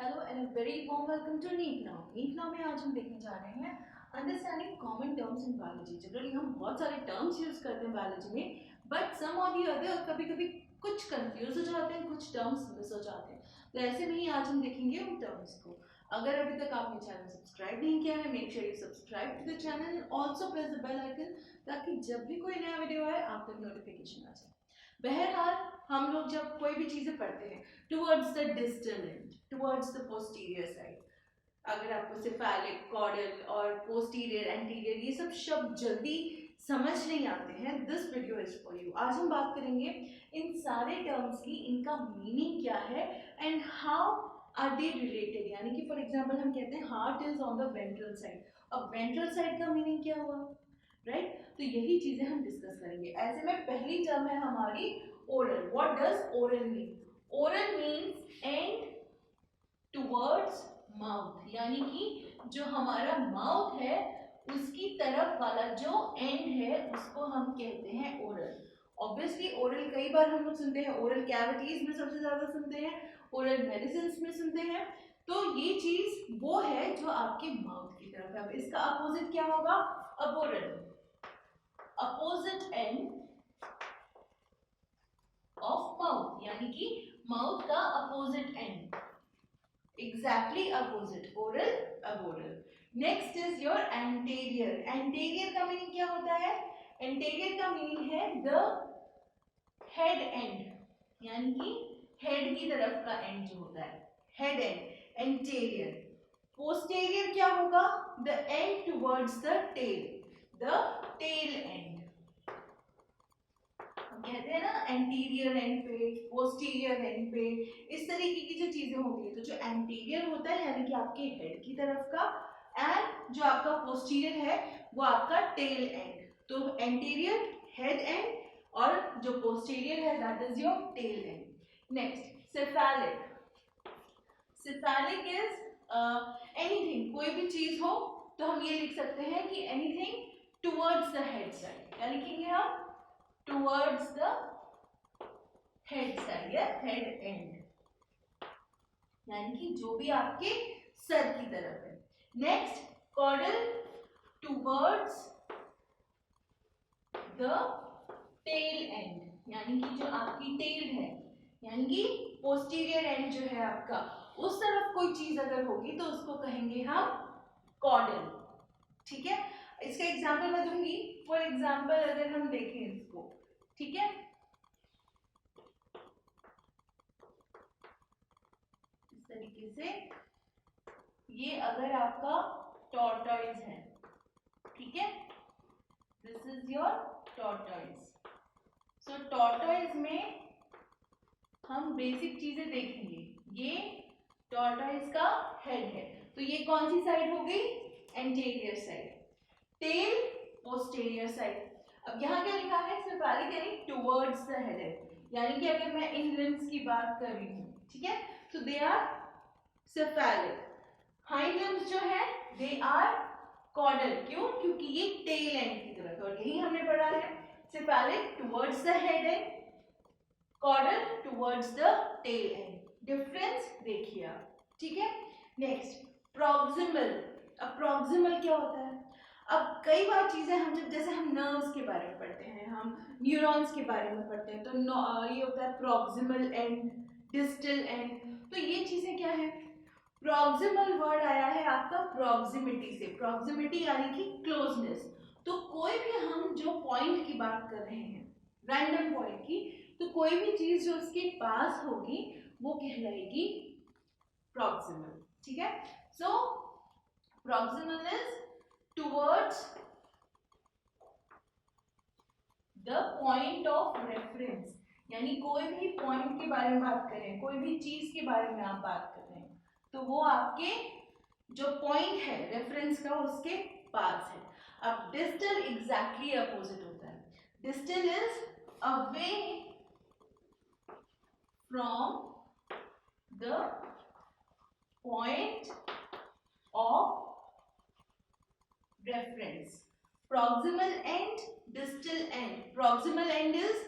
Hello and very warm welcome to NEET now. NEET now में आज हम देखने जा रहे हैं understanding common terms in biology. Generally हम बहुत सारे टर्म्स यूज करते हैं बायोलॉजी में, बट सम और दी अदर कभी कभी कुछ कंफ्यूज हो जाते हैं, कुछ टर्म्स मिस हो जाते हैं। तो ऐसे में ही आज हम देखेंगे उन टर्म्स को। अगर अभी तक आपने चैनल सब्सक्राइब नहीं किया है, make sure you subscribe to the channel and also press the bell icon, ताकि जब भी कोई नया वीडियो आए आप तक नोटिफिकेशन आ जाए। बहरहाल हम लोग जब कोई भी चीजें पढ़ते हैं towards the distal end, towards the posterior side, अगर आपको सिफेलिक, कॉर्डल और पोस्टीरियर, एंटीरियर ये सब शब्द जल्दी समझ नहीं आते हैं, this video is for you. आज हम बात करेंगे इन सारे टर्म्स की, इनका मीनिंग क्या है and how are they related. यानी कि फॉर एग्जांपल हम कहते हैं heart is on the ventral side, अब वेंट्रल साइड का मीनिंग क्या हुआ, राइट? तो यही चीजें हम डिस्कस करेंगे। ऐसे में पहली टर्म है हमारी oral. What does oral mean? Oral means and towards mouth, यानी कि जो हमारा माउथ है उसकी तरफ वाला जो एंड है उसको हम कहते हैं ओरल। ऑब्वियसली ओरल कई बार हम लोग सुनते हैं, ओरल कैविटीज में सबसे ज्यादा सुनते हैं, ओरल मेडिसिन में सुनते हैं। तो ये चीज वो है जो आपके माउथ की तरफ है। अब इसका अपोजिट क्या होगा? अपोरल, अपोजिट एंड ऑफ माउथ, यानी कि माउथ का opposite and, exactly opposite, oral aboral. Next is your anterior. Anterior का मीनिंग क्या होता है? एंटेरियर का मीनिंग है द हेड एंड, यानी कि हेड की तरफ का एंड जो होता है, हेड एंड, एंटेरियर। पोस्टेरियर क्या होगा? The end towards the tail, the tail end. कहते हैं ना एंटीरियर एंड पे, पोस्टीरियर एंड पे, इस तरीके की जो चीजें होती है। तो जो एंटीरियर होता है यानी कि आपके हेड की तरफ का, एंड जो आपका पोस्टीरियर है वो आपका टेल एंड। तो एंटीरियर हेड एंड और जो पोस्टीरियर है that is your tail end. Next cephalic. Cephalic is anything, कोई भी चीज हो तो हम ये लिख सकते हैं कि anything towards the head side, यानी कि हम towards the head side या head end, यानी कि जो भी आपके सर की तरफ है। Next caudal, towards the tail end, यानी कि जो आपकी टेल है, यानी कि पोस्टीरियर एंड जो है आपका, उस तरफ कोई चीज अगर होगी तो उसको कहेंगे हम कॉर्डल। ठीक है, इसका एग्जाम्पल मैं दूंगी। फॉर एग्जाम्पल अगर हम देखें इसको, ठीक है, इस तरीके से, ये अगर आपका टॉर्टॉइज है, ठीक है, this is your tortoise. So tortoise में हम बेसिक चीजें देखेंगे। ये टॉर्टॉइज का हेड है, तो ये कौन सी साइड हो गई? Anterior side. Tail posterior side. अब यहाँ क्या लिखा है? सेफेलिक यानी टुवर्ड्स द हेड है, यानी कि अगर मैं इन लिम्स की बात कर रही हूँ, ठीक है, तो they are cephalic. Hind limbs जो है दे आर कॉर्डल। क्यों? क्योंकि ये टेल एंड की तरफ है, और यही हमने पढ़ा है, cephalic towards the head end, caudal towards the tail end. Difference देखिए आप, ठीक है। Next proximal. अब प्रॉक्सिमल क्या होता है? अब कई बार चीजें हम जैसे हम नर्व्स के बारे में पढ़ते हैं, हम न्यूरॉन्स के बारे में पढ़ते हैं, तो ये होता है प्रॉक्सिमल एंड, डिस्टल एंड। तो ये चीजें क्या है? प्रॉक्सिमल वर्ड आया है आपका प्रॉक्सिमिटी से, प्रॉक्सिमिटी यानी कि क्लोजनेस। तो कोई भी हम जो पॉइंट की बात कर रहे हैं, रैंडम पॉइंट की, तो कोई भी चीज जो उसके पास होगी वो कहलाएगी प्रॉक्सिमल। ठीक है, so proximal is towards the point of reference, यानी कोई भी पॉइंट के बारे में बात करें, कोई भी चीज के बारे में आप बात कर रहे हैं, तो वो आपके जो पॉइंट है रेफरेंस का उसके पास है। अब डिस्टल एग्जैक्टली अपोजिट होता है। Distal is away from the point of reference. Proximal and, distal end. Proximal and is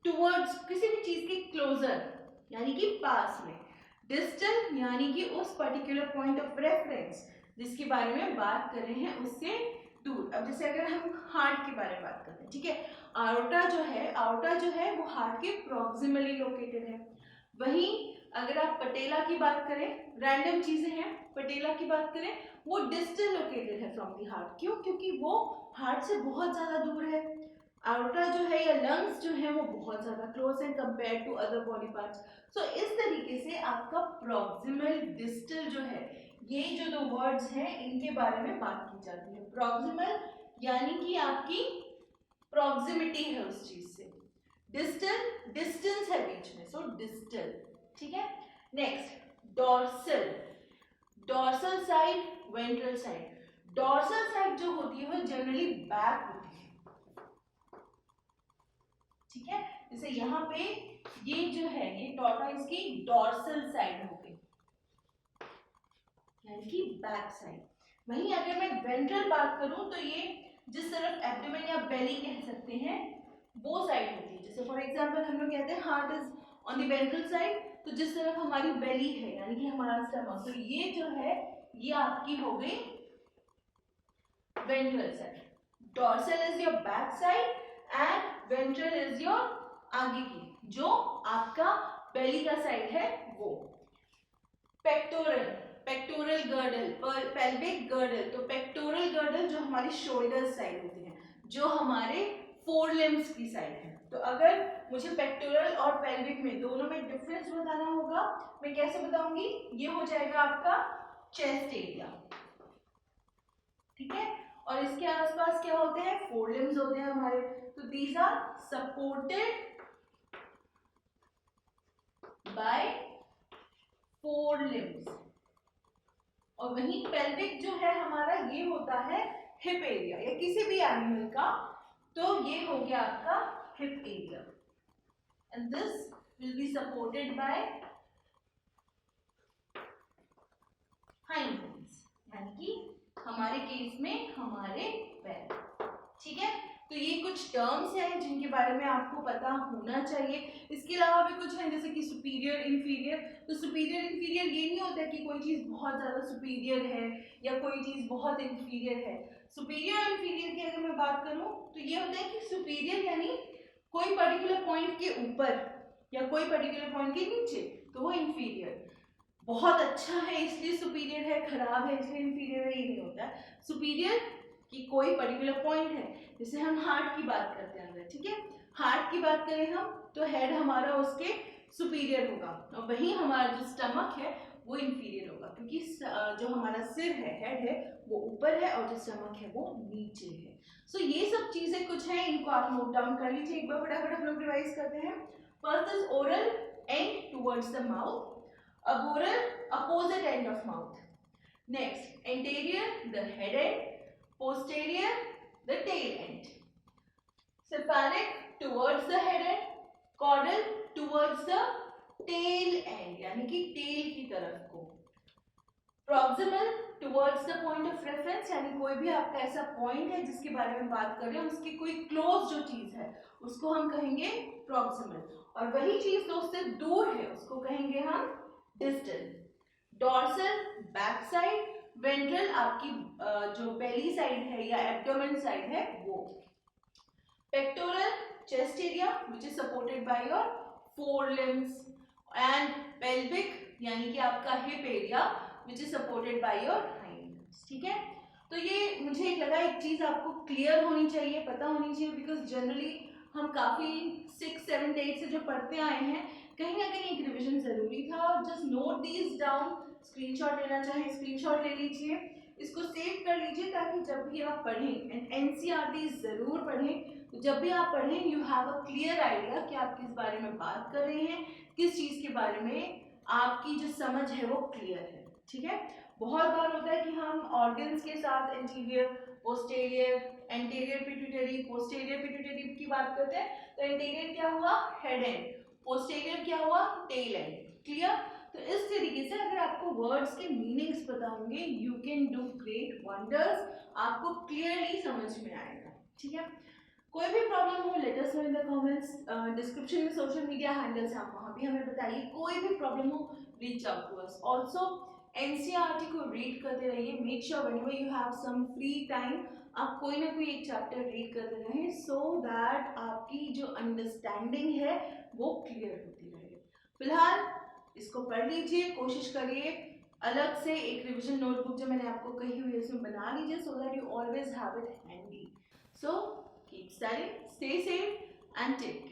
towards किसी भी चीज के क्लोजर, यानी कि पास में। डिस्टल यानी कि उस पर्टिकुलर पॉइंट ऑफ रेफरेंस जिसके बारे में बात कर रहे हैं उससे दूर। अब जैसे अगर हम हार्ट के बारे में बात करते हैं, ठीक है, आयोटा जो है वो हार्ट के प्रॉक्सिमली लोकेटेड है। वहीं अगर आप पटेला की बात करें, रैंडम चीजें हैं, पटेला की बात करें वो डिस्टल लोकेटेड है फ्रॉम दी हार्ट। क्यों? क्योंकि वो हार्ट से बहुत ज्यादा दूर है। आयोटा जो है या लंग्स जो है वो बहुत ज्यादा क्लोज है compare to other body parts. So इस तरीके से आपका प्रॉक्सिमल डिस्टल जो है, ये जो दो वर्ड्स हैं इनके बारे में बात की जाती है। प्रॉक्सिमल यानी कि आपकी प्रॉक्सिमिटी है उस चीज से, डिस्टल डिस्टेंस है बीच में, सो डिस्टल, ठीक है। Next dorsal, dorsal side, ventral side. Dorsal side जो होती है वो जनरली बैक होती है, ठीक है। जैसे यहाँ पे ये जो है ये टॉर्टॉइस की डॉर्सल साइड हो गई, यानी कि बैक साइड। वहीं अगर मैं वेंट्रल बात करूं तो ये जिस तरफ एब्डोमेन या बेली कह सकते हैं वो साइड होती है। जैसे फॉर एग्जांपल हम लोग कहते हैं heart is on the ventral side, तो जिस तरफ हमारी बेली है यानी कि हमारा स्टमक, तो ये जो है ये आपकी हो गई ventral side. Dorsal is your back side and ventral is your आगे की, जो आपका बेली का साइड है वो। Pectoral, pectoral girdle, pelvic girdle, तो पेक्टोरल गर्डल जो हमारी शोल्डर साइड होती है, जो हमारे फोर लिम्स की साइड है। तो अगर मुझे पेक्टोरल और पेल्विक में दोनों में डिफरेंस बताना होगा, मैं कैसे बताऊंगी? ये हो जाएगा आपका चेस्ट एरिया, ठीक है। और इसके आसपास क्या होते हैं? फोर लिम्स होते हैं हमारे, तो these are supported by four limbs. और वहीं पेल्विक जो है हमारा ये होता है हिप एरिया, या किसी भी एनिमल का, तो ये हो गया आपका hip area and this will be supported by hind limbs, यानी कि हमारे केस में हमारे पैर, ठीक है। तो ये कुछ टर्म्स हैं जिनके बारे में आपको पता होना चाहिए। इसके अलावा भी कुछ है जैसे कि सुपीरियर, इंफीरियर। तो सुपीरियर इंफीरियर ये नहीं होता कि कोई चीज बहुत ज्यादा सुपीरियर है या कोई चीज बहुत इंफीरियर है। सुपीरियर और इंफीरियर की अगर मैं बात करूं तो ये होता है कि सुपीरियर यानी कोई पर्टिकुलर पॉइंट के ऊपर या कोई पर्टिकुलर पॉइंट के नीचे, तो वो इंफीरियर। बहुत अच्छा है इसलिए सुपीरियर है, खराब है इसलिए इंफीरियर है, ये नहीं होता है। सुपीरियर कि कोई पर्टिकुलर पॉइंट है, जैसे हम हार्ट की बात करते हैं अंदर, ठीक है, हार्ट की बात करें हम तो हेड हमारा उसके सुपीरियर होगा, और वहीं हमारा जो स्टमक है वो इंफीरियर होगा, क्योंकि जो हमारा सिर है, हेड है, वो ऊपर है और जो स्टमक है वो नीचे है। सो ये सब चीजें कुछ हैं, इनको आप नोट डाउन कर लीजिए एक बार, फटाफट हम लोग रिवाइज करते हैं। First is oral and towards the mouth, oral opposite end of mouth. Next, anterior the head end, posterior the tail end. Cephalic towards the head end, caudal towards the tail end, यानी कि tail की तरफ को. Proximal towards the point of reference, यानी कोई भी आपका ऐसा point है जिसके बारे में बात कर रहे हैं, उसकी कोई close जो चीज है उसको हम कहेंगे proximal, और वही चीज जो उससे दूर है उसको कहेंगे हम distal. Dorsal back side, ventral आपकी जो बेली साइड है या एब्डोमेन साइड है वो। Pectoral chest area which is supported by your four limbs, and pelvic यानी कि आपका hip area which is supported by your hind limbs, ठीक है। तो ये मुझे लगा एक चीज आपको क्लियर होनी चाहिए, पता होनी चाहिए, बिकॉज जनरली हम काफी 6, 7, 8 से जो पढ़ते आए हैं, कहीं ना कहीं एक रिवीजन जरूरी था। Just note these down, screenshot लेना चाहे स्क्रीनशॉट ले लीजिए, इसको सेव कर लीजिए, ताकि जब भी आप पढ़ें, एंड एनसीईआरटी जरूर पढ़ें, तो जब भी आप पढ़ें you have a clear idea कि आप किस बारे में बात कर रहे हैं, किस चीज के बारे में आपकी जो समझ है वो क्लियर है, ठीक है। बहुत बार होता है कि हम ऑर्गन्स के साथ interior, posterior, anterior pituitary, posterior pituitary की बात करते हैं, तो एंटीरियर क्या हुआ? हेड एंड, पोस्टीरियर क्या हुआ? Tail end, clear. तो इस तरीके से अगर आपको वर्ड्स के मीनिंग्स पता होंगे, you can do great wonders, आपको क्लियरली समझ में आएगा, ठीक है। कोई भी प्रॉब्लम हो let us know in the comments, description में सोशल मीडिया हैंडल्स हैं, आप वहाँ भी हमें बताइए। कोई भी प्रॉब्लम हो reach out to us. Also NCERT को read करते रहिए. Make sure whenever you have some free time आप कोई ना कोई एक चैप्टर रीड करते रहें, so that आपकी जो अंडरस्टैंडिंग है वो क्लियर होती रहे. फिलहाल इसको पढ़ लीजिए, कोशिश करिए अलग से एक रिविजन नोटबुक जो मैंने आपको कही हुई है उसमें बना लीजिए, so that you always have it handy. So keep studying, stay safe and take care.